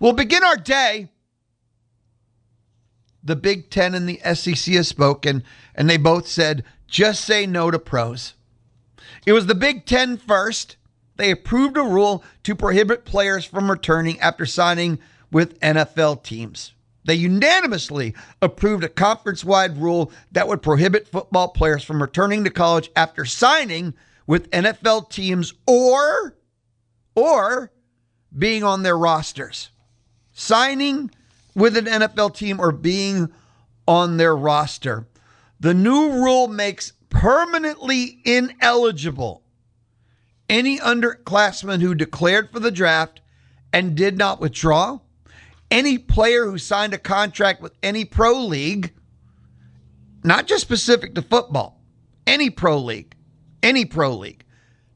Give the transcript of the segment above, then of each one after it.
We'll begin our day. The Big 10 and the SEC has spoken, and they both said, just say no to pros. It was the Big 10 first. They approved a rule to prohibit players from returning after signing with NFL teams. They unanimously approved a conference-wide rule that would prohibit football players from returning to college after signing with NFL teams or being on their rosters. Signing with an NFL team or being on their roster. The new rule makes permanently ineligible any underclassmen who declared for the draft and did not withdraw, any player who signed a contract with any pro league, not just specific to football, any pro league,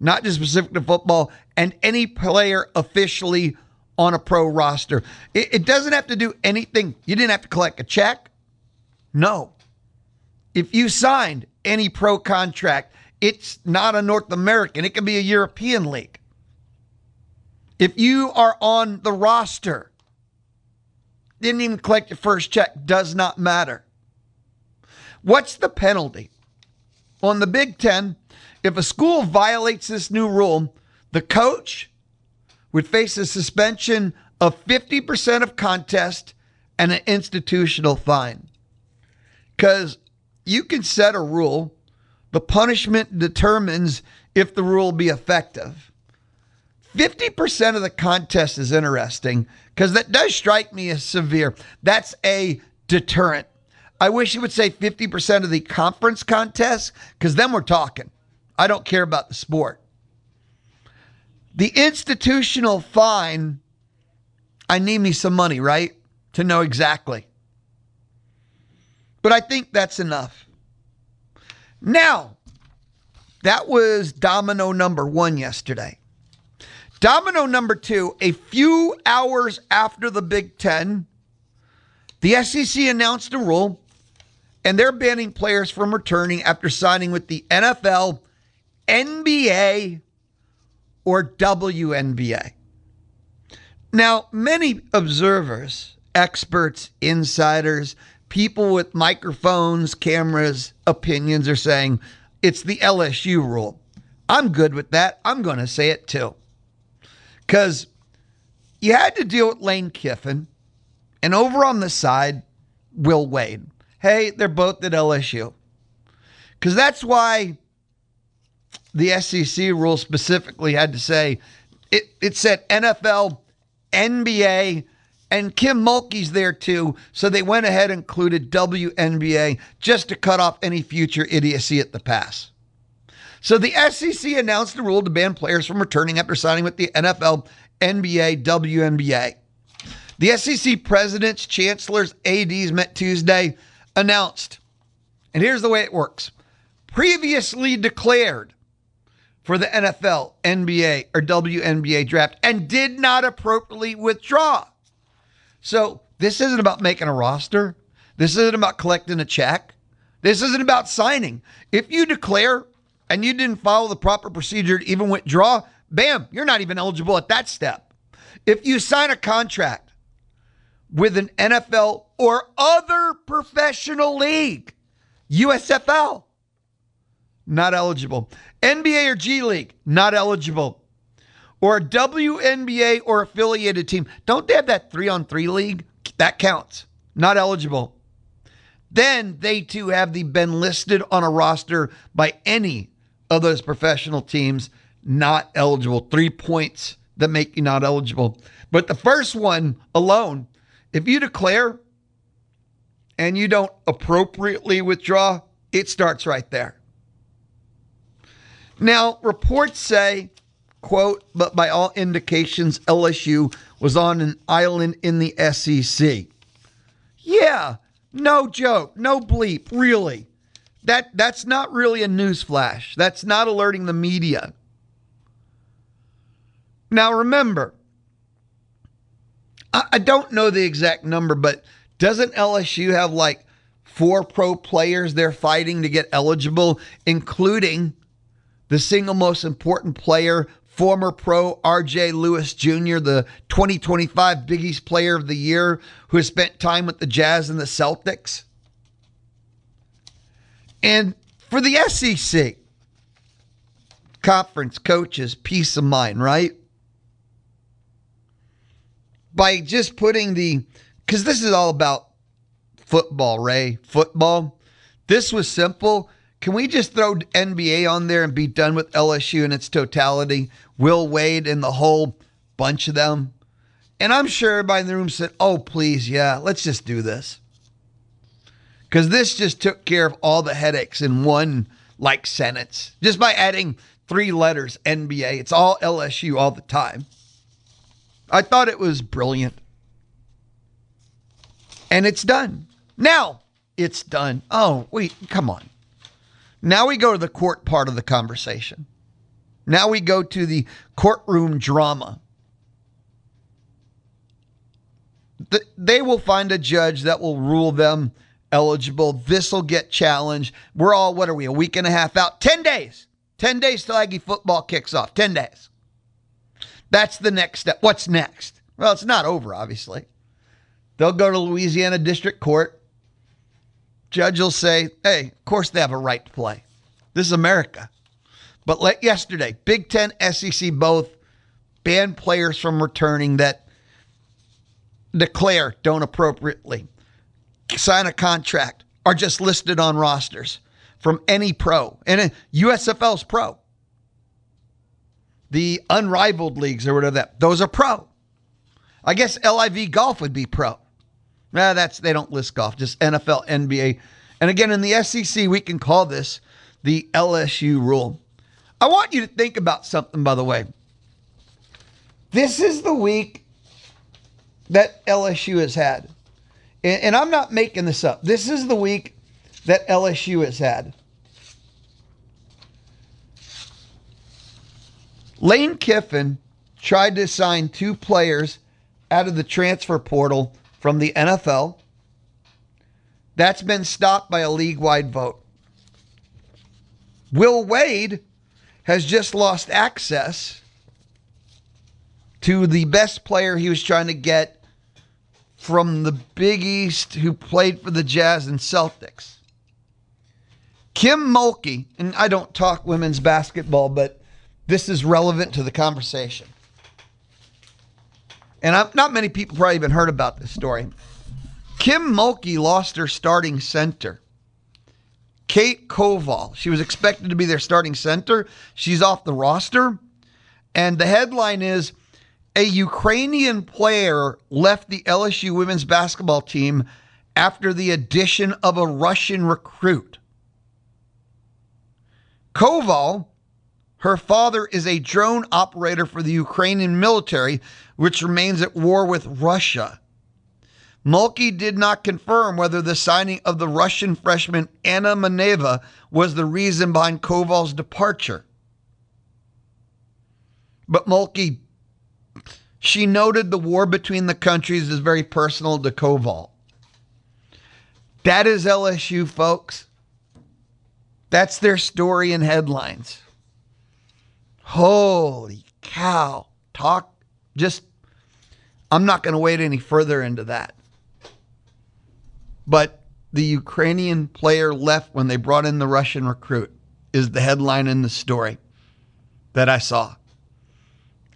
not just specific to football, and any player officially on a pro roster. It doesn't have to do anything. You didn't have to collect a check. No. If you signed any pro contract, it's not a North American. It can be a European league. If you are on the roster, didn't even collect your first check, does not matter. What's the penalty? On the Big 10, if a school violates this new rule, the coach would face a suspension of 50% of contest and an institutional fine. Because you can set a rule, the punishment determines if the rule will be effective. 50% of the contest is interesting because that does strike me as severe. That's a deterrent. I wish it would say 50% of the conference contest because then we're talking. I don't care about the sport. The institutional fine, I need me some money, right? To know exactly. But I think that's enough. Now, that was domino number 1 yesterday. Domino number 2, a few hours after the Big 10, the SEC announced a rule, and they're banning players from returning after signing with the NFL, NBA, or WNBA. Now, many observers, experts, insiders, people with microphones, cameras, opinions are saying it's the LSU rule. I'm good with that. I'm going to say it too. Because you had to deal with Lane Kiffin, and over on the side, Will Wade. Hey, they're both at LSU. Because that's why the SEC rule specifically had to say, it said NFL, NBA, and Kim Mulkey's there too. So they went ahead and included WNBA just to cut off any future idiocy at the pass. So the SEC announced a rule to ban players from returning after signing with the NFL, NBA, WNBA. The SEC presidents, chancellors, ADs met Tuesday, announced, and here's the way it works. Previously declared for the NFL, NBA, or WNBA draft and did not appropriately withdraw. So this isn't about making a roster. This isn't about collecting a check. This isn't about signing. If you declare and you didn't follow the proper procedure to even withdraw, bam, you're not even eligible at that step. If you sign a contract with an NFL or other professional league, USFL, not eligible. NBA or G League, not eligible. Or a WNBA or affiliated team. Don't they have that 3-on-3 league? That counts. Not eligible. Then they too have been listed on a roster by any of those professional teams, not eligible. 3 points that make you not eligible. But the first one alone, if you declare and you don't appropriately withdraw, it starts right there. Now, reports say, quote, but by all indications, LSU was on an island in the SEC. Yeah, no joke, no bleep, really. That's not really a news flash. That's not alerting the media. Now, remember, I don't know the exact number, but doesn't LSU have like 4 pro players they're fighting to get eligible, including the single most important player former pro R.J. Lewis Jr., the 2025 Big East Player of the Year, who has spent time with the Jazz and the Celtics. And for the SEC, conference coaches, peace of mind, right? By just putting because this is all about football, Ray, football. This was simple. Can we just throw NBA on there and be done with LSU in its totality? Will Wade and the whole bunch of them. And I'm sure everybody in the room said, oh, please, yeah, let's just do this. Because this just took care of all the headaches in one, sentence. Just by adding 3 letters, NBA. It's all LSU all the time. I thought it was brilliant. And it's done. Now it's done. Oh, wait, come on. Now we go to the court part of the conversation. Now we go to the courtroom drama. They will find a judge that will rule them eligible. This will get challenged. We're all, what are we, a week and a half out? 10 days. 10 days till Aggie football kicks off. 10 days. That's the next step. What's next? Well, it's not over, obviously. They'll go to Louisiana District Court. Judge will say, hey, of course they have a right to play. This is America. But yesterday, Big 10, SEC both banned players from returning that declare don't appropriately sign a contract or just listed on rosters from any pro. And USFL's pro. The unrivaled leagues or whatever those are pro. I guess LIV golf would be pro. They don't list golf, just NFL, NBA. And again, in the SEC, we can call this the LSU rule. I want you to think about something, by the way. This is the week that LSU has had. And I'm not making this up. This is the week that LSU has had. Lane Kiffin tried to sign 2 players out of the transfer portal from the NFL. That's been stopped by a league-wide vote. Will Wade has just lost access to the best player he was trying to get from the Big East who played for the Jazz and Celtics. Kim Mulkey, and I don't talk women's basketball, but this is relevant to the conversation. And not many people probably even heard about this story. Kim Mulkey lost her starting center, Kate Koval. She was expected to be their starting center. She's off the roster. And the headline is, a Ukrainian player left the LSU women's basketball team after the addition of a Russian recruit. Koval, her father is a drone operator for the Ukrainian military, which remains at war with Russia. Mulkey did not confirm whether the signing of the Russian freshman Anna Maneva was the reason behind Koval's departure. But Mulkey, she noted the war between the countries is very personal to Koval. That is LSU, folks. That's their story and headlines. Holy cow. I'm not going to wade any further into that. But the Ukrainian player left when they brought in the Russian recruit is the headline in the story that I saw.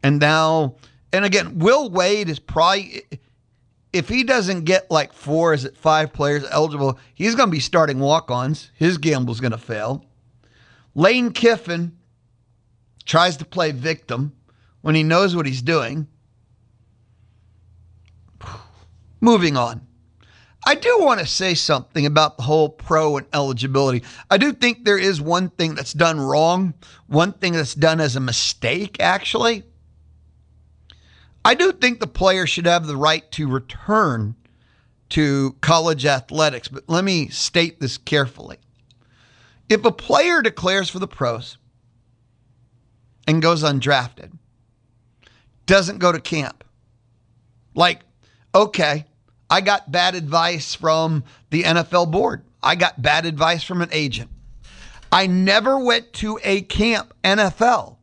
And now, and again, Will Wade is probably, if he doesn't get 5 players eligible, he's going to be starting walk-ons. His gamble's going to fail. Lane Kiffin tries to play victim when he knows what he's doing. Moving on. I do want to say something about the whole pro and eligibility. I do think there is one thing that's done wrong, one thing that's done as a mistake, actually. I do think the player should have the right to return to college athletics, but let me state this carefully. If a player declares for the pros and goes undrafted, doesn't go to camp, okay, I got bad advice from the NFL board. I got bad advice from an agent. I never went to a camp, NFL.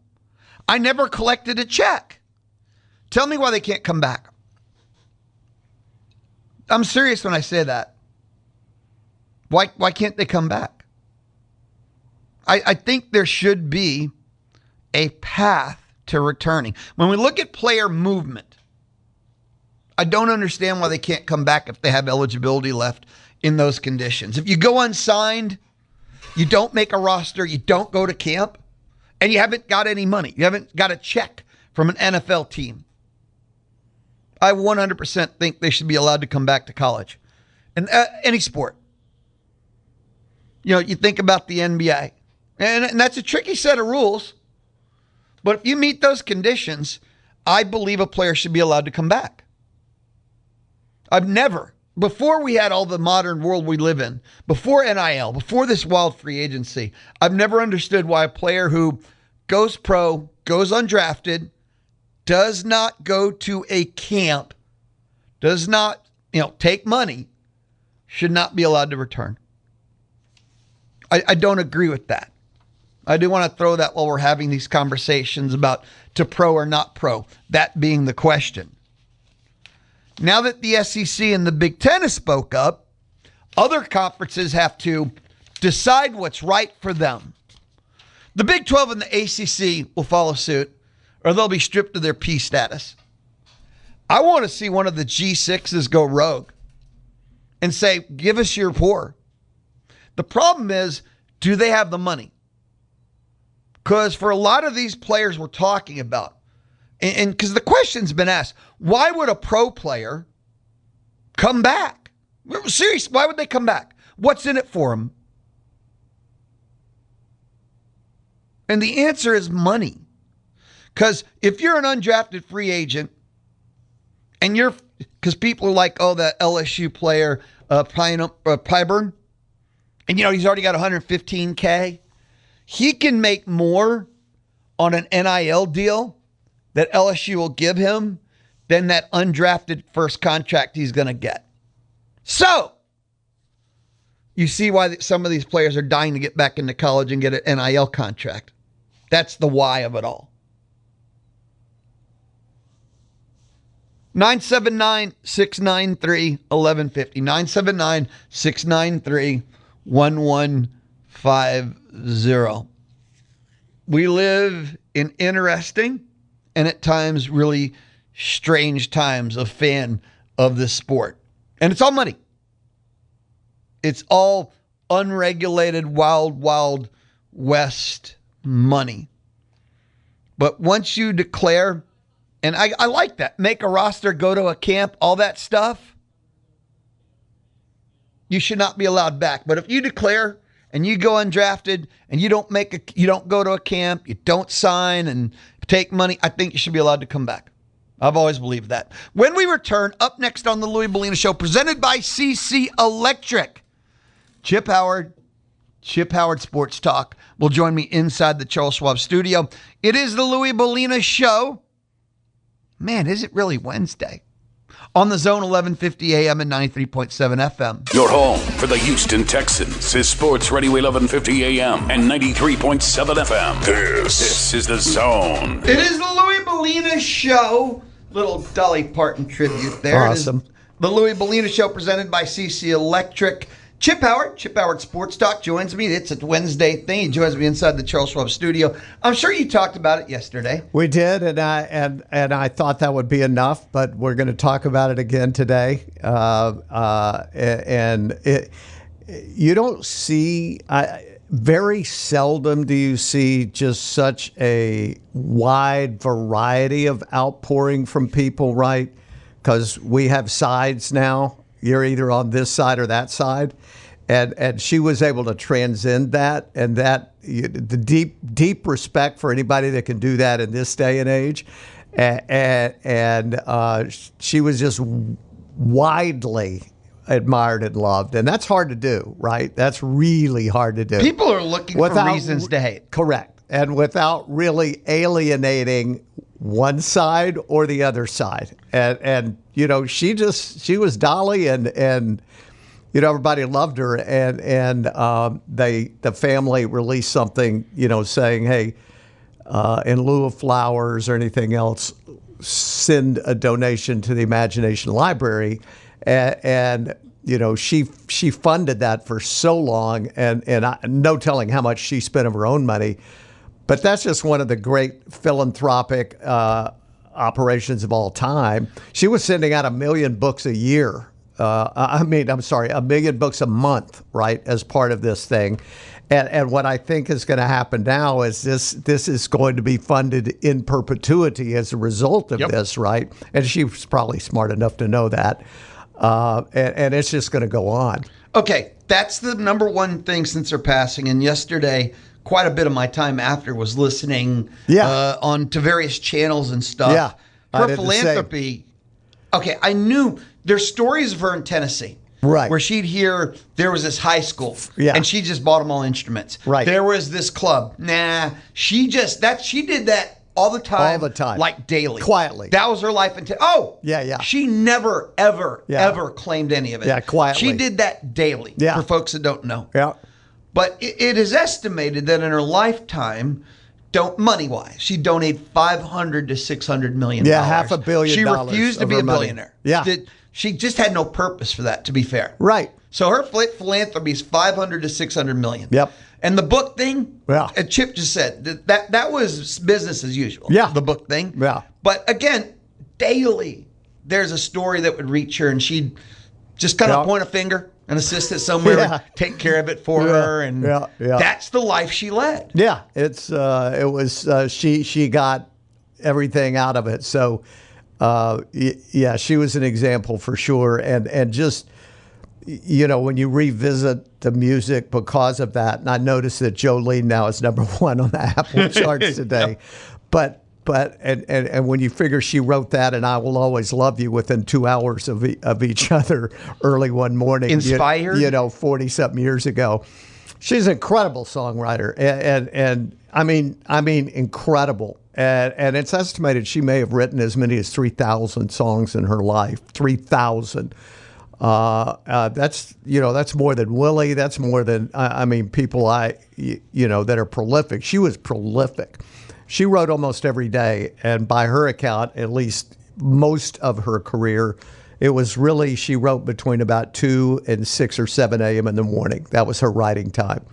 I never collected a check. Tell me why they can't come back. I'm serious when I say that. Why can't they come back? I think there should be a path to returning. When we look at player movement, I don't understand why they can't come back if they have eligibility left in those conditions. If you go unsigned, you don't make a roster, you don't go to camp, and you haven't got any money. You haven't got a check from an NFL team. I 100% think they should be allowed to come back to college. And any sport. You know, you think about the NBA. And that's a tricky set of rules. But if you meet those conditions, I believe a player should be allowed to come back. I've never, before we had all the modern world we live in, before NIL, before this wild free agency, I've never understood why a player who goes pro, goes undrafted, does not go to a camp, does not, take money, should not be allowed to return. I don't agree with that. I do want to throw that while we're having these conversations about to pro or not pro, that being the question. Now that the SEC and the Big 10 has spoke up, other conferences have to decide what's right for them. The Big 12 and the ACC will follow suit, or they'll be stripped of their P status. I want to see one of the G6s go rogue and say, give us your pour. The problem is, do they have the money? Because for a lot of these players we're talking about, and because the question's been asked, why would a pro player come back? Seriously, why would they come back? What's in it for them? And the answer is money. Because if you're an undrafted free agent and because people are like, oh, that LSU player, Pyburn, and he's already got $115K. He can make more on an NIL deal that LSU will give him than that undrafted first contract he's going to get. So, you see why some of these players are dying to get back into college and get an NIL contract. That's the why of it all. 979-693-1150. 979-693-1150. We live in interesting and at times really strange times of fan of this sport. And it's all money. It's all unregulated, wild, wild west money. But once you declare, and I like that, make a roster, go to a camp, all that stuff, you should not be allowed back. But if you declare and you go undrafted and you don't go to a camp, you don't sign and take money, I think you should be allowed to come back. I've always believed that. When we return, up next on the Louie Bellina Show, presented by CC Electric, Chip Howard Sports Talk will join me inside the Charles Schwab studio. It is the Louie Bellina Show. Man, is it really Wednesday? On the Zone, 1150 AM and 93.7 FM. Your home for the Houston Texans is Sports Radio 1150 AM and 93.7 FM. This is the Zone. It is the Louie Bellina Show. Little Dolly Parton tribute there. Awesome. The Louie Bellina Show presented by CC Electric. Chip Howard Sports Talk joins me. It's a Wednesday thing. He joins me inside the Charles Schwab studio. I'm sure you talked about it yesterday. We did, and I thought that would be enough, but we're going to talk about it again today. You don't see, very seldom do you see just such a wide variety of outpouring from people, right? Because we have sides now. You're either on this side or that side. And she was able to transcend that, and that the deep respect for anybody that can do that in this day and age. And she was just widely admired and loved. And that's hard to do, right? That's really hard to do. People are looking for reasons to hate. Correct. And without really alienating one side or the other side. And she was Dolly, and everybody loved her, and the family released something, saying, hey, in lieu of flowers or anything else, send a donation to the Imagination Library. And she funded that for so long, and no telling how much she spent of her own money. But that's just one of the great philanthropic operations of all time. She was sending out 1 million books a year. I'm sorry, 1 million books a month, right, as part of this thing. And what I think is going to happen now is this is going to be funded in perpetuity as a result of this, right? And she was probably smart enough to know that. And it's just going to go on. Okay, that's the number one thing since her passing. And yesterday, quite a bit of my time after was listening on to various channels and stuff. Yeah, her philanthropy. Okay, I knew there's stories of her in Tennessee. Right. Where she'd hear there was this high school. Yeah. And she just bought them all instruments. Right. There was this club. Nah, she did that all the time. All the time. Like daily. Quietly. That was her life. Yeah. She never, ever, ever claimed any of it. Yeah, quietly. She did that daily. Yeah. For folks that don't know. Yeah. But it is estimated that in her lifetime, money-wise, she donated $500 to $600 million. Yeah, $500 million. She refused to be a billionaire. Yeah. She just had no purpose for that, to be fair. Right. So her philanthropy is $500 to $600 million. Yep. And the book thing, yeah. Chip just said that was business as usual. Yeah. The book thing. Yeah. But again, daily, there's a story that would reach her, and she'd just kind of point a finger. An assistant somewhere take care of it for her, and that's the life she led. Yeah, she got everything out of it. So, she was an example for sure, and just when you revisit the music because of that, and I noticed that Jolene now is number 1 on the Apple charts today, but when you figure she wrote that and I Will Always Love You within 2 hours of each other early one morning, inspired, 40-something years ago, she's an incredible songwriter, and I mean incredible. And it's estimated she may have written as many as 3,000 songs in her life. 3,000. That's more than Willie. That's more than people that are prolific. She was prolific. She wrote almost every day, and by her account, at least most of her career, it was really she wrote between about 2 and 6 or 7 a.m. in the morning. That was her writing time.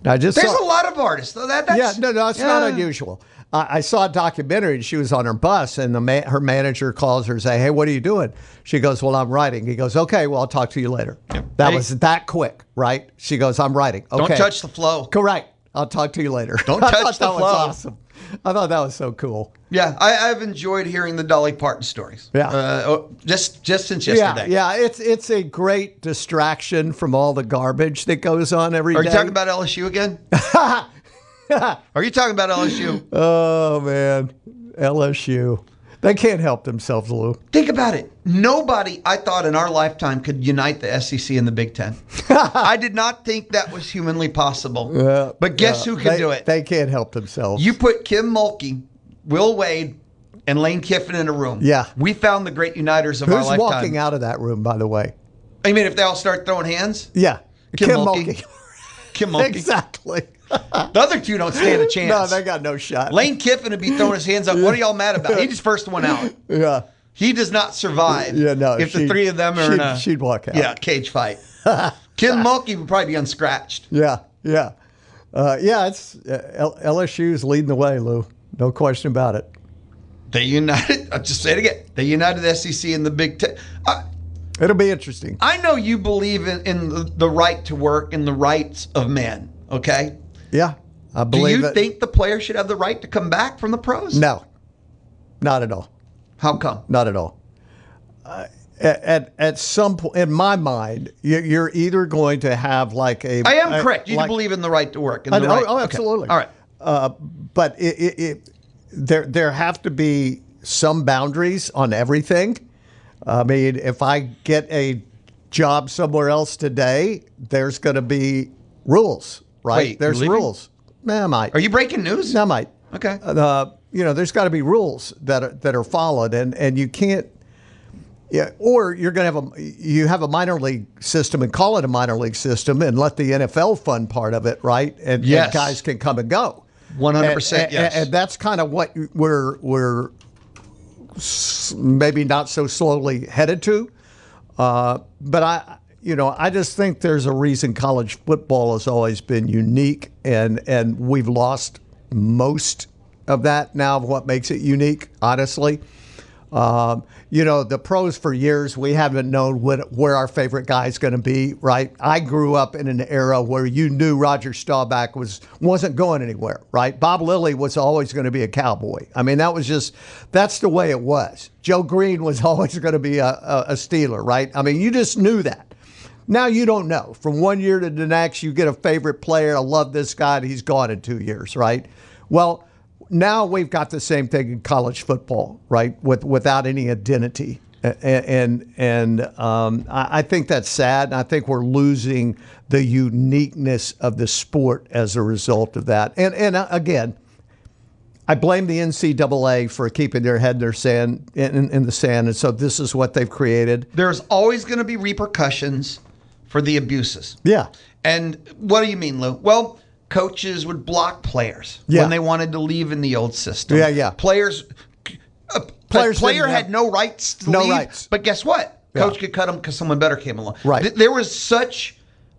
Now, there's a lot of artists though. That's it's not unusual. I saw a documentary, and she was on her bus, and her manager calls her and say, "Hey, what are you doing?" She goes, "Well, I'm writing." He goes, "Okay, well, I'll talk to you later." Yep. That was that quick, right? She goes, "I'm writing." Okay. Don't touch the flow. Correct. I'll talk to you later. Don't touch the flow. That was awesome. I thought that was so cool. Yeah, I've enjoyed hearing the Dolly Parton stories. Yeah, just since yesterday. Yeah. It's a great distraction from all the garbage that goes on every day. Are you talking about LSU again? Are you talking about LSU? Oh man, LSU. They can't help themselves, Lou. Think about it. Nobody, I thought, in our lifetime could unite the SEC and the Big 10. I did not think that was humanly possible. But guess who can do it? They can't help themselves. You put Kim Mulkey, Will Wade, and Lane Kiffin in a room. Yeah. We found the great uniters of our lifetime. Who's walking out of that room, by the way? I mean, if they all start throwing hands? Yeah. Kim Mulkey. Kim Mulkey. Exactly. The other two don't stand a chance. No, they got no shot. Lane Kiffin would be throwing his hands up. What are y'all mad about? He's first one out. Yeah. He does not survive. Yeah, no. If the three of them are in a she'd walk out. Yeah, cage fight. Kim Mulkey would probably be unscratched. Yeah. It's LSU's leading the way, Lou. No question about it. They united. I'll just say it again. They united the SEC and the Big 10. It'll be interesting. I know you believe in the right to work and the rights of men. Okay. Yeah, I believe it. Do you think the players should have the right to come back from the pros? No, not at all. How come? Not at all. At some point, in my mind, you're either going to have like a. I am correct. You believe in the right to work. And the right. Oh, absolutely. Okay. All right. But there have to be some boundaries on everything. I mean, if I get a job somewhere else today, there's going to be rules. Right? Wait, there's rules. I might. Are you breaking news? I might. Okay. There's got to be rules that are followed, and you can't. Yeah, or you're going to have a minor league system and call it a minor league system and let the NFL fund part of it, right? And yes. And guys can come and go. 100%, yes. And that's kind of what we're maybe not so slowly headed to. But I just think there's a reason college football has always been unique, and we've lost most of that now of what makes it unique, honestly. The pros for years, we haven't known where our favorite guy is going to be, right? I grew up in an era where you knew Roger Staubach wasn't going anywhere, right? Bob Lilly was always going to be a Cowboy. I mean, that's the way it was. Joe Green was always going to be a Steeler, right? I mean, you just knew that. Now you don't know. From one year to the next, you get a favorite player. I love this guy, and he's gone in 2 years, right? Well, now we've got the same thing in college football, right? Without any identity, and I think that's sad. And I think we're losing the uniqueness of the sport as a result of that. And again, I blame the NCAA for keeping their head in their sand, in the sand, and so this is what they've created. There's always going to be repercussions for the abuses. Yeah. And what do you mean, Lou? Well, coaches would block players when they wanted to leave in the old system. Yeah. Players player had no rights to leave. Rights. But guess what? Coach could cut them because someone better came along. Right. There was such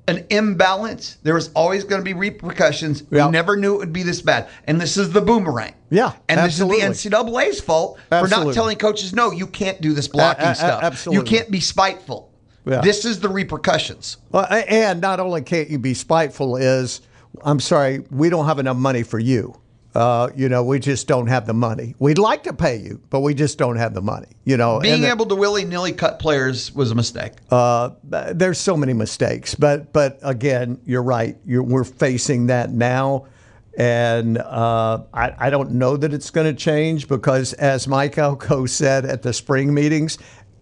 an imbalance. There was always going to be repercussions. We never knew it would be this bad. And this is the boomerang. Yeah, and absolutely. This is the NCAA's fault for not telling coaches, no, you can't do this blocking stuff. Absolutely. You can't be spiteful. Yeah. This is the repercussions. Well, and not only can't you be spiteful is, I'm sorry, we don't have enough money for you. We just don't have the money. We'd like to pay you, but we just don't have the money. Being able to willy-nilly cut players was a mistake. There's so many mistakes, but again, you're right. We're facing that now, and I don't know that it's going to change because, as Mike Elko said at the spring meetings,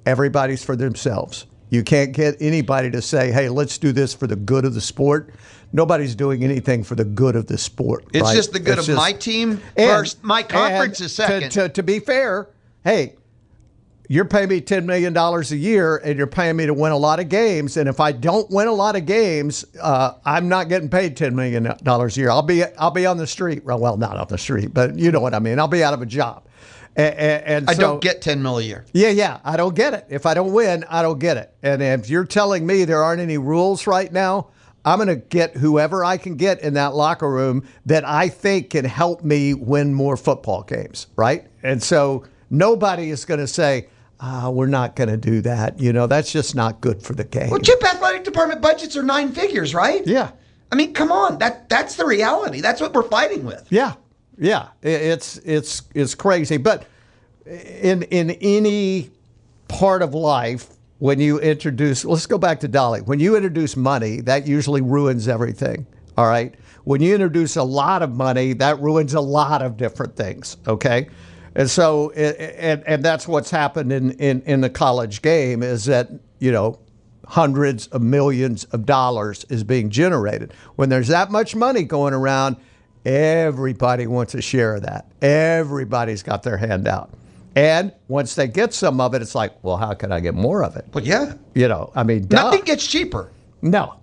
everybody's for themselves. You can't get anybody to say, hey, let's do this for the good of the sport. Nobody's doing anything for the good of the sport. It's just the good of my team first, my conference is second. To be fair, hey, you're paying me $10 million a year, and you're paying me to win a lot of games. And if I don't win a lot of games, I'm not getting paid $10 million a year. I'll be on the street. Well, not on the street, but you know what I mean. I'll be out of a job. And I don't get $10 million a Yeah, year. yeah, I don't get it. If I don't win, I don't get it. And if you're telling me there aren't any rules right now, I'm going to get whoever I can get in that locker room that I think can help me win more football games, right? And so nobody is going to say, we're not going to do that. That's just not good for the game. Well, Chip, athletic department budgets are 9 figures, right? Yeah. I mean, come on. That's the reality. That's what we're fighting with. Yeah. Yeah. It's crazy. But in any part of life, when you introduce, let's go back to Dolly. When you introduce money, that usually ruins everything. All right. When you introduce a lot of money, that ruins a lot of different things. Okay. And so, and that's what's happened in the college game is that, hundreds of millions of dollars is being generated. When there's that much money going around, everybody wants a share of that. Everybody's got their hand out. And once they get some of it, it's like, well, how can I get more of it? Well, yeah. Nothing gets cheaper. No.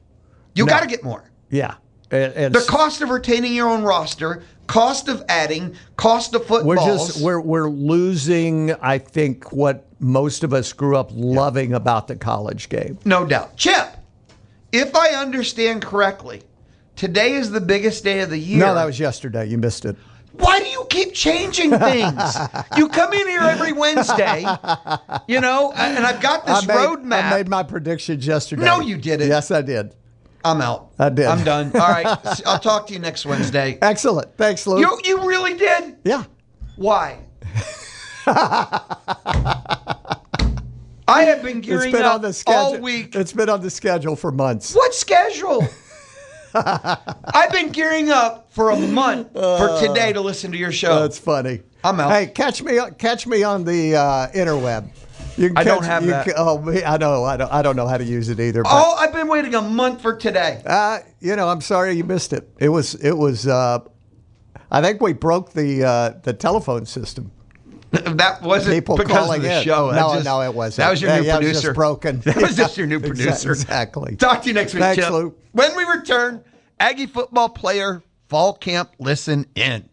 You got to get more. Yeah. The cost of retaining your own roster, cost of adding, cost of footballs. We're losing, I think, what most of us grew up loving about the college game. No doubt. Chip, if I understand correctly, today is the biggest day of the year. No, that was yesterday. You missed it. Why do you keep changing things? You come in here every Wednesday, and I've got this roadmap. I made my predictions yesterday. No, you didn't. Yes, I did. I'm out. I did. I'm done. All right. I'll talk to you next Wednesday. Excellent. Thanks, Lou. You really did? Yeah. Why? I have been gearing up all week. It's been on the schedule for months. What schedule? I've been gearing up for a month for today to listen to your show. That's funny. I'm out. Hey, catch me on the interweb. I don't have that. I know. I don't know how to use it either. But, I've been waiting a month for today. I'm sorry you missed it. It was. I think we broke the telephone system. That wasn't people because calling of the in. show. No, it wasn't. That was your new producer. It was just broken. That was just your new producer. Exactly. Talk to you next week, Thanks, Chip. Lou. When we return, Aggie football player fall camp listen in.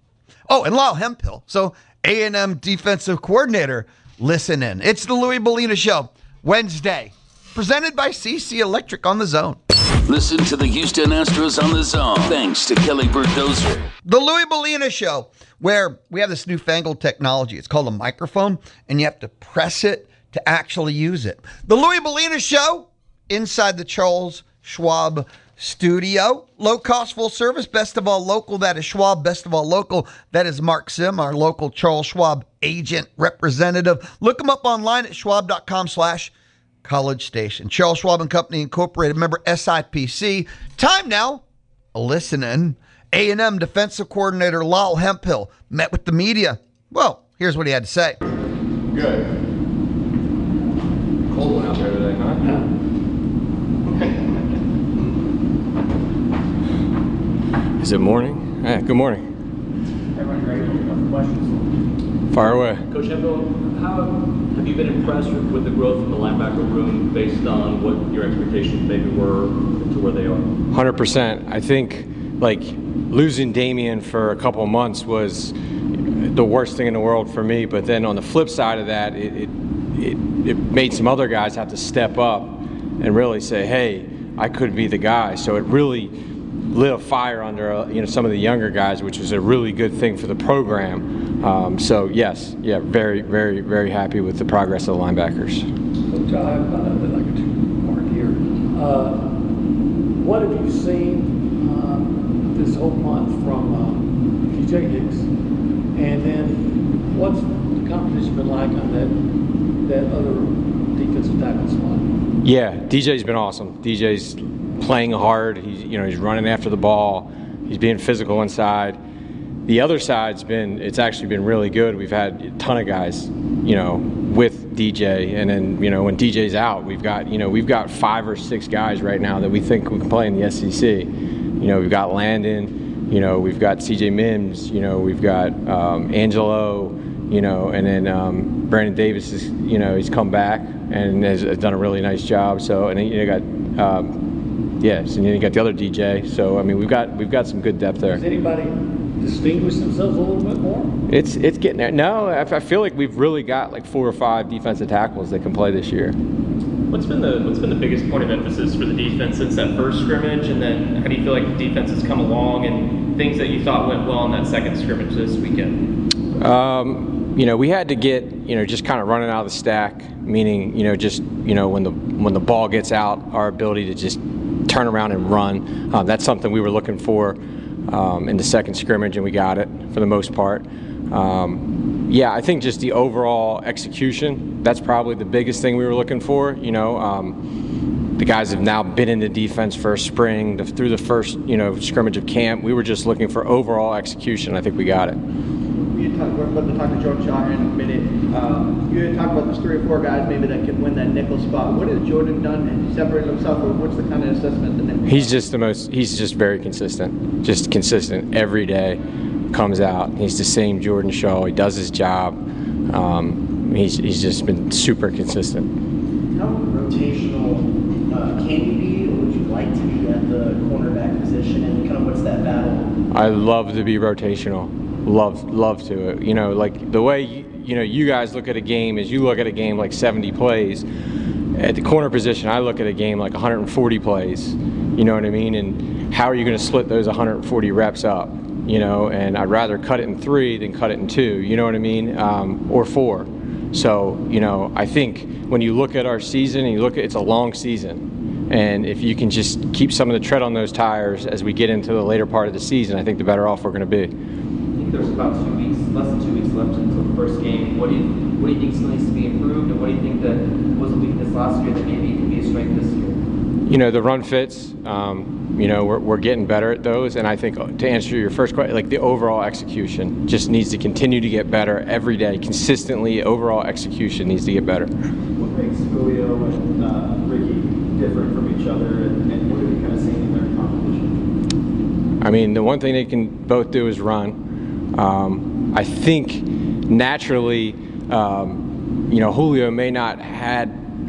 Oh, and Lyle Hemphill, so A&M defensive coordinator, listen in. It's the Louie Bellina Show, Wednesday, presented by CC Electric on the Zone. Listen to the Houston Astros on the Zone, thanks to Kelly Berdozer. The Louie Bellina Show, where we have this newfangled technology. It's called a microphone, and you have to press it to actually use it. The Louie Bellina Show, inside the Charles Schwab studio. Low cost, full service, best of all local. That is Schwab. Best of all local. That is Mark Sim, our local Charles Schwab agent representative. Look him up online at schwab.com/College Station. Charles Schwab and Company Incorporated, member SIPC. Time now, listening. A&M defensive coordinator Lyle Hemphill met with the media. Well, here's what he had to say. Good. Cold one out there today, huh? Is it morning? Yeah, good morning. Everyone ready to have questions? Fire away. Coach Hemphill, how have you been impressed with the growth in the linebacker room based on what your expectations maybe were to where they are? 100%. I think, losing Damian for a couple of months was the worst thing in the world for me. But then on the flip side of that, it made some other guys have to step up and really say, hey, I could be the guy. So it really lit a fire under some of the younger guys, which was a really good thing for the program. So yes, very, very, very happy with the progress of the linebackers. Coach, I have like a two-part here. What have you seen this whole month from DJ Hicks, and then what's the competition been like on that other defensive tackle spot? Yeah, DJ's been awesome. DJ's playing hard. He's running after the ball. He's being physical inside. The other side's it's actually been really good. We've had a ton of guys, with DJ, and then when DJ's out, we've got 5 or 6 guys right now that we think we can play in the SEC. We've got Landon, we've got CJ Mims, we've got Angelo, and then Brandon Davis is, he's come back and has done a really nice job. So, and then you got and then you got the other DJ. So we've got some good depth there. Does anybody distinguish themselves a little bit more? It's getting there. No, I feel like we've really got 4 or 5 defensive tackles that can play this year. What's been the biggest point of emphasis for the defense since that first scrimmage, and then how do you feel like the defense has come along and things that you thought went well in that second scrimmage this weekend? We had to get just kind of running out of the stack, meaning when the ball gets out, our ability to just turn around and run. That's something we were looking for in the second scrimmage, and we got it for the most part. I think just the overall execution, that's probably the biggest thing we were looking for. The guys have now been in the defense for a spring, through the first, scrimmage of camp. We were just looking for overall execution. I think we got it. We're about to talk to Jordan Shaw in a minute. You had talked about those 3 or 4 guys maybe that could win that nickel spot. What has Jordan done and separated himself, or what's the kind of assessment the nickel? He's just very consistent. Just consistent every day. Comes out. He's the same Jordan Shaw. He does his job. He's just been super consistent. How rotational can you be, or would you like to be at the cornerback position, and kind of what's that battle? I love to be rotational. Love to it. The way you guys look at a game is you look at a game like 70 plays. At the corner position, I look at a game like 140 plays. You know what I mean? And how are you going to split those 140 reps up? And I'd rather cut it in 3 than cut it in 2. You know what I mean? Or 4. So I think when you look at our season and it's a long season, and if you can just keep some of the tread on those tires as we get into the later part of the season, I think the better off we're going to be. I think there's about less than 2 weeks left until the first game. What do you think still needs to be improved, and what do you think that was a weakness last year that maybe can be a strength this year? The run fits. We're getting better at those, and I think to answer your first question, the overall execution just needs to continue to get better every day, consistently. Overall execution needs to get better. What makes Julio and Ricky different from each other, and what are we kind of seeing in their competition? The one thing they can both do is run. I think naturally, Julio may not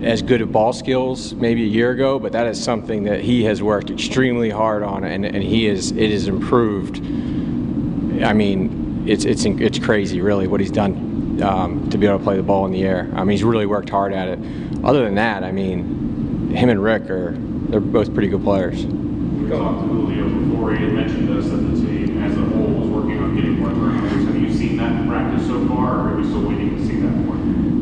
as good at ball skills maybe a year ago, but that is something that he has worked extremely hard on, and it is improved. I mean, it's crazy really what he's done to be able to play the ball in the air. I mean, he's really worked hard at it. Other than that, I mean, him and Rick they're both pretty good players. We talked to Julio before. He had mentioned us that the team as a whole was working on getting more turnovers. Have you seen that in practice so far, or are we still waiting to see that more?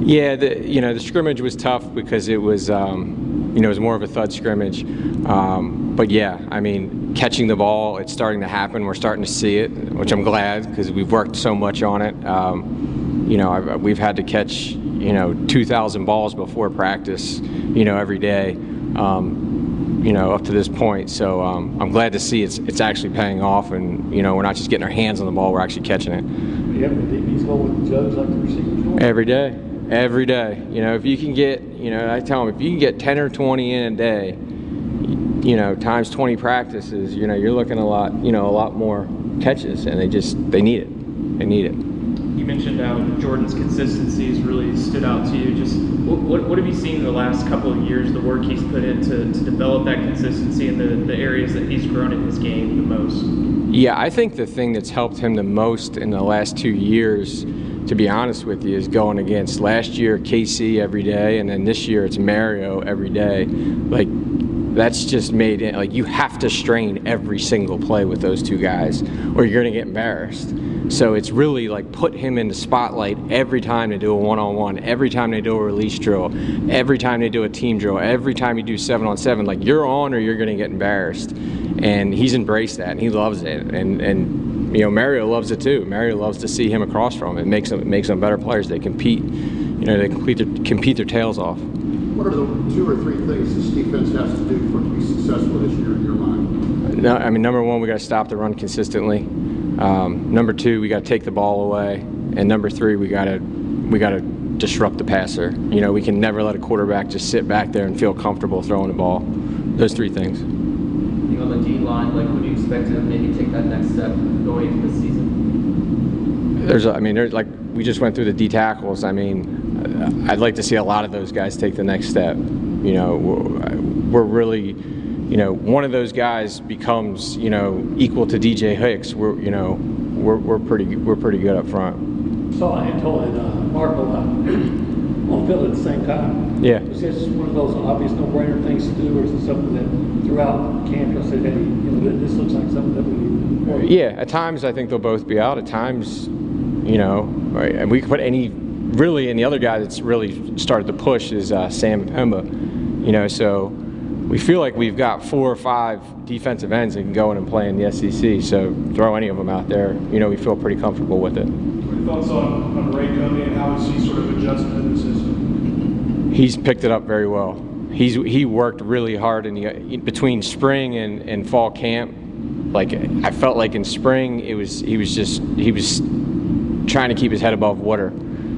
Yeah, the scrimmage was tough because it was it was more of a thud scrimmage. But yeah, I mean, catching the ball, it's starting to happen. We're starting to see it, which I'm glad because we've worked so much on it. We've had to catch 2,000 balls before practice, every day. Up to this point. So I'm glad to see it's actually paying off, and we're not just getting our hands on the ball, we're actually catching it. You have the DBs go with the jugs like the receivers do? Every day. If you can get, I tell them, if you can get 10 or 20 in a day, times 20 practices, you're looking a lot more catches, and they need it. They need it. You mentioned how Jordan's consistency has really stood out to you. Just what have you seen in the last couple of years, the work he's put in to develop that consistency in the areas that he's grown in his game the most? Yeah, I think the thing that's helped him the most in the last 2 years, to be honest with you, is going against last year KC every day, and then this year it's Mario every day. Like, that's just made it, like, you have to strain every single play with those two guys or you're going to get embarrassed. So it's really like put him in the spotlight every time they do a one-on-one, every time they do a release drill, every time they do a team drill, every time you do 7-on-7, like, you're on or you're going to get embarrassed. And he's embraced that, and he loves it. And Mario loves it too. Mario loves to see him across from him. It makes them better players. They compete. They compete their tails off. What are the 2 or 3 things this defense has to do for it to be successful this year in your mind? No, I mean, number 1, we got to stop the run consistently. Number 2, we got to take the ball away, and number 3, we got to disrupt the passer. We can never let a quarterback just sit back there and feel comfortable throwing the ball. Those 3 things. On the D line, like, would you expect to maybe take that next step going into this season? There's like, we just went through the D tackles. I mean, I'd like to see a lot of those guys take the next step. We're really, one of those guys becomes, equal to DJ Hicks. We're pretty good up front. So I had told Marco on field at the same time. Yeah. Was this one of those obvious no-brainer things to do, or is it something that throughout camp I said, hey, this looks like something that we need to do? Yeah, at times I think they'll both be out. At times, right, and we could put and the other guy that's really started to push is Sam Pemba. So we feel like we've got 4 or 5 defensive ends that can go in and play in the SEC. So throw any of them out there, we feel pretty comfortable with it. What are your thoughts on Ray Coney and how has he sort of adjusted to the system? He's picked it up very well. He worked really hard between spring and fall camp. Like, I felt like in spring he was trying to keep his head above water.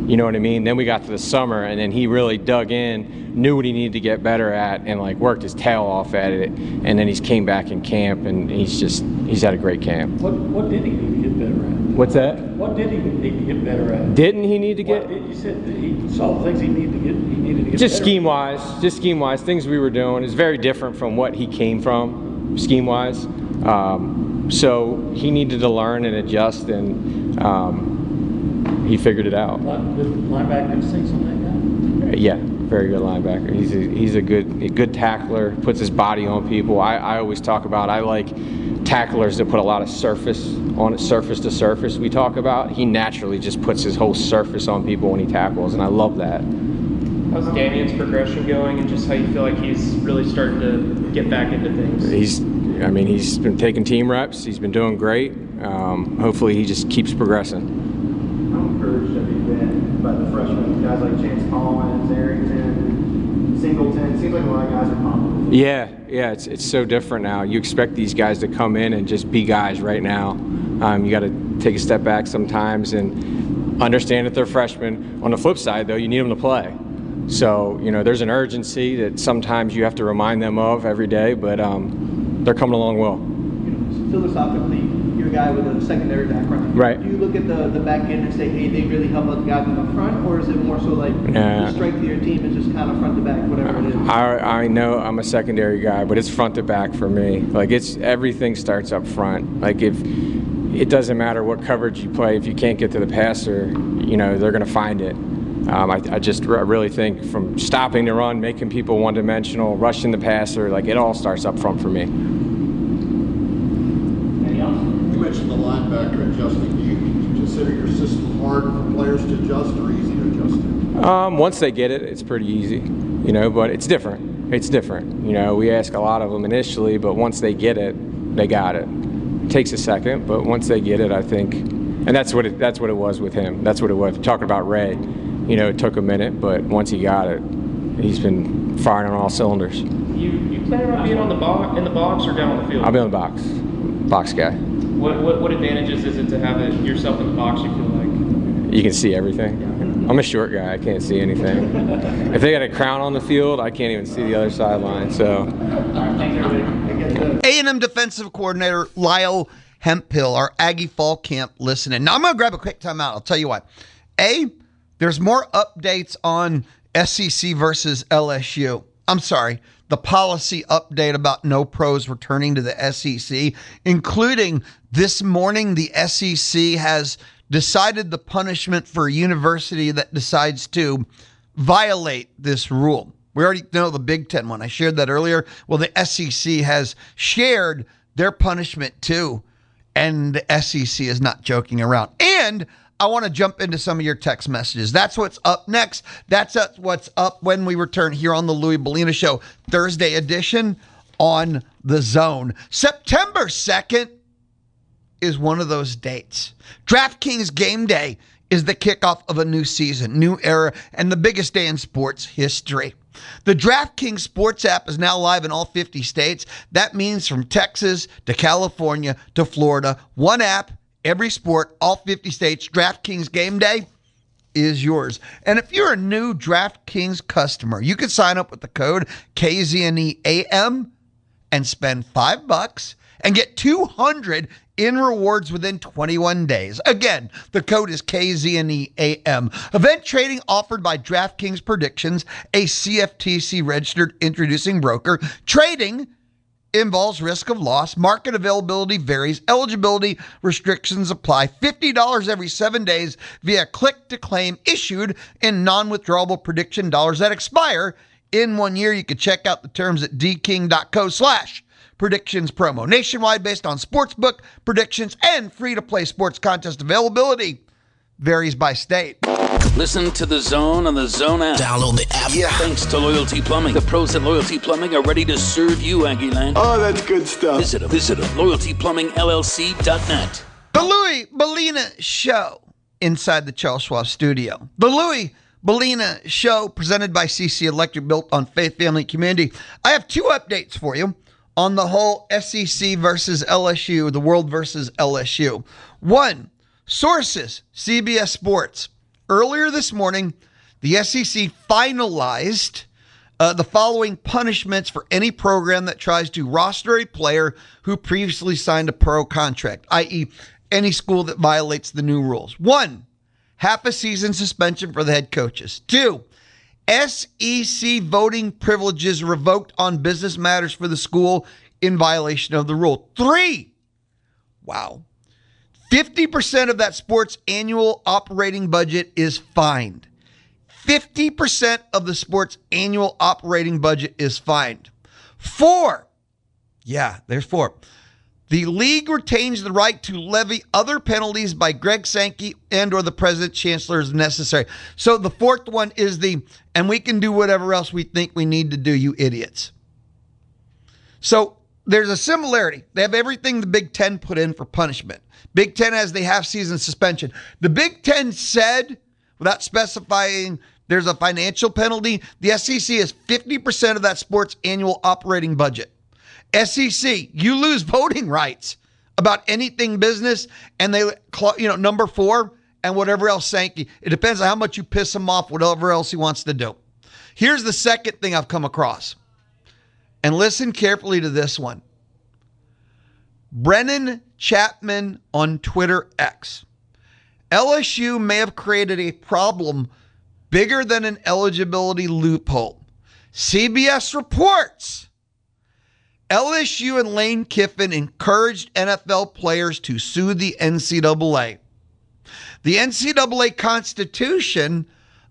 You know what I mean? Then we got to the summer, and then he really dug in, knew what he needed to get better at, and like worked his tail off at it. And then he's came back in camp, and he's had a great camp. What did he need to get better at? What's that? What did he need to get better at? Didn't he need to get? You said that he saw the things he needed to get. Just scheme wise, things we were doing is very different from what he came from, scheme wise. So he needed to learn and adjust, and he figured it out. Good linebacker instincts on that guy? Yeah, very good linebacker. He's a good tackler, puts his body on people. I always talk about, I like tacklers that put a lot of surface on it, surface to surface we talk about. He naturally just puts his whole surface on people when he tackles, and I love that. How's Damien's progression going, and just how you feel like he's really starting to get back into things? He's been taking team reps. He's been doing great. Hopefully he just keeps progressing. How encouraged have you been by the freshmen, guys like Chance Collins, Arrington, Singleton? It seems like a lot of guys are pumped. Yeah, it's so different now. You expect these guys to come in and just be guys right now. You got to take a step back sometimes and understand that they're freshmen. On the flip side, though, you need them to play. So, there's an urgency that sometimes you have to remind them of every day, but they're coming along well. philosophically, you're a guy with a secondary background. Right. Do you look at the back end and say, hey, they really help out the guys in the front, or is it more so like the strength of your team is just kind of front to back, whatever it is? I know I'm a secondary guy, but it's front to back for me. Like, it's everything starts up front. Like, if it doesn't matter what coverage you play, if you can't get to the passer, they're going to find it. I really think from stopping the run, making people one-dimensional, rushing the passer, like it all starts up front for me. You mentioned the linebacker adjusting. Do you consider your system hard for players to adjust or easy to adjust to? Once they get it, it's pretty easy, but it's different. It's different. We ask a lot of them initially, but once they get it, they got it. It takes a second, but once they get it, I think, and that's what it was with him. That's what it was. Talking about Ray. It took a minute, but once he got it, he's been firing on all cylinders. You plan on being in the box or down on the field? I'll be on the box guy. What advantages is it to have yourself in the box, you feel like? You can see everything. I'm a short guy. I can't see anything. If they got a crown on the field, I can't even see the other sideline. So, A&M defensive coordinator Lyle Hemphill, our Aggie fall camp listening. Now, I'm going to grab a quick timeout. I'll tell you what. There's more updates on SEC versus LSU. I'm sorry, the policy update about no pros returning to the SEC, including this morning, the SEC has decided the punishment for a university that decides to violate this rule. We already know the Big 10 one. I shared that earlier. Well, the SEC has shared their punishment too, and the SEC is not joking around. And I want to jump into some of your text messages. That's what's up next. That's what's up when we return here on the Louie Bellina Show, Thursday edition on The Zone. September 2nd is one of those dates. DraftKings Game Day is the kickoff of a new season, new era, and the biggest day in sports history. The DraftKings Sports app is now live in all 50 states. That means from Texas to California to Florida, one app, every sport, all 50 states. DraftKings Game Day is yours. And if you're a new DraftKings customer, you can sign up with the code KZNEAM and spend $5 and get $200 in rewards within 21 days. Again, the code is KZNEAM. Event trading offered by DraftKings Predictions, a CFTC registered introducing broker. Trading involves risk of loss. Market availability varies. Eligibility restrictions apply. $50 every 7 days via click to claim, issued in non-withdrawable prediction dollars that expire in 1 year. You can check out the terms at dking.co/predictions promo. Nationwide based on sportsbook predictions and free-to-play sports contest availability varies by state. Listen to The Zone on the Zone app. Download the app. Yeah. Thanks to Loyalty Plumbing. The pros at Loyalty Plumbing are ready to serve you, Aggieland. Oh, that's good stuff. Visit them. LoyaltyPlumbingLLC.net. The Louie Bellina Show inside the Charles Schwab studio. The Louie Bellina Show presented by CC Electric, built on faith, family, community. I have two updates for you on the whole SEC versus LSU, the world versus LSU. One, sources, CBS Sports. Earlier this morning, the SEC finalized the following punishments for any program that tries to roster a player who previously signed a pro contract, i.e., any school that violates the new rules. 1, half a season suspension for the head coaches. 2, SEC voting privileges revoked on business matters for the school in violation of the rule. 3, 50% of that sport's annual operating budget is fined. 50% of the sport's annual operating budget is fined. 4, there's 4. The league retains the right to levy other penalties by Greg Sankey and or the president chancellor as necessary. So the fourth one is and we can do whatever else we think we need to do, you idiots. So there's a similarity. They have everything the Big 10 put in for punishment. Big 10 has the half-season suspension. The Big 10 said, without specifying there's a financial penalty, the SEC is 50% of that sport's annual operating budget. SEC, you lose voting rights about anything business, and they, number 4, and whatever else Sankey. It depends on how much you piss him off, whatever else he wants to do. Here's the second thing I've come across. And listen carefully to this one. Brennan Chapman on Twitter X. LSU may have created a problem bigger than an eligibility loophole. CBS reports LSU and Lane Kiffin encouraged NFL players to sue the NCAA. The NCAA Constitution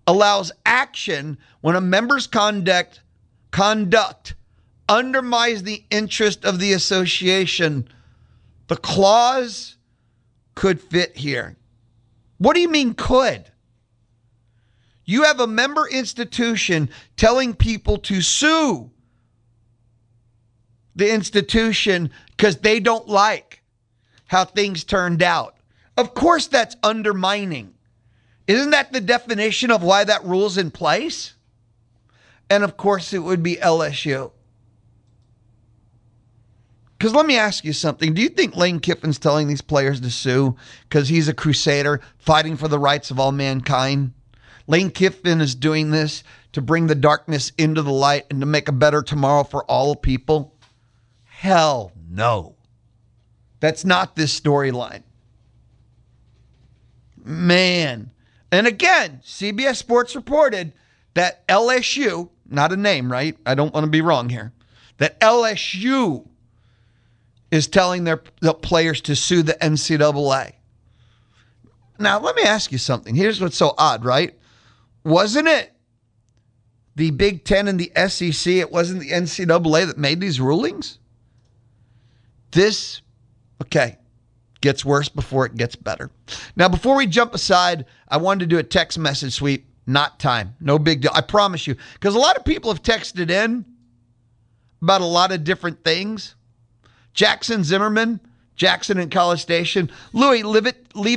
allows action when a member's conduct undermines the interest of the association. The clause could fit here. What do you mean could? You have a member institution telling people to sue the institution because they don't like how things turned out. Of course that's undermining. Isn't that the definition of why that rule's in place? And of course it would be LSU. Because let me ask you something. Do you think Lane Kiffin's telling these players to sue because he's a crusader fighting for the rights of all mankind? Lane Kiffin is doing this to bring the darkness into the light and to make a better tomorrow for all people? Hell no. That's not this storyline. Man. And again, CBS Sports reported that LSU, not a name, right? I don't want to be wrong here. That LSU is telling the players to sue the NCAA. Now, let me ask you something. Here's what's so odd, right? Wasn't it the Big 10 and the SEC? It wasn't the NCAA that made these rulings? This, okay, gets worse before it gets better. Now, before we jump aside, I wanted to do a text message sweep. Not time. No big deal. I promise you. Because a lot of people have texted in about a lot of different things. Jackson Zimmerman, Jackson in College Station. Louie, leave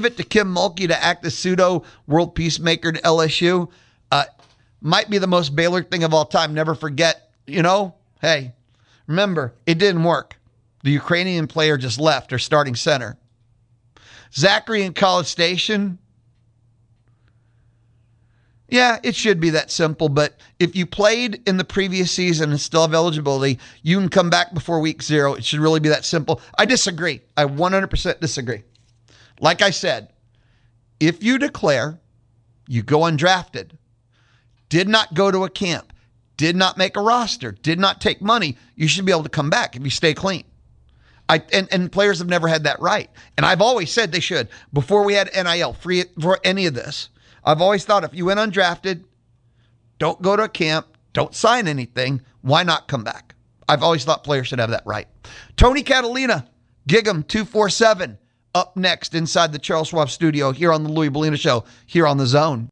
it to Kim Mulkey to act as pseudo world peacemaker to LSU. Might be the most Baylor thing of all time. Never forget, hey, remember, it didn't work. The Ukrainian player just left, their starting center. Zachary in College Station. Yeah, it should be that simple, but if you played in the previous season and still have eligibility, you can come back before week 0. It should really be that simple. I disagree. I 100% disagree. Like I said, if you declare you go undrafted, did not go to a camp, did not make a roster, did not take money, you should be able to come back if you stay clean. And players have never had that right. And I've always said they should. Before we had NIL, free for any of this, I've always thought if you went undrafted, don't go to a camp, don't sign anything, why not come back? I've always thought players should have that right. Tony Catalina, Gig'em 247, up next inside the Charles Schwab studio here on the Louie Bellina Show, here on The Zone.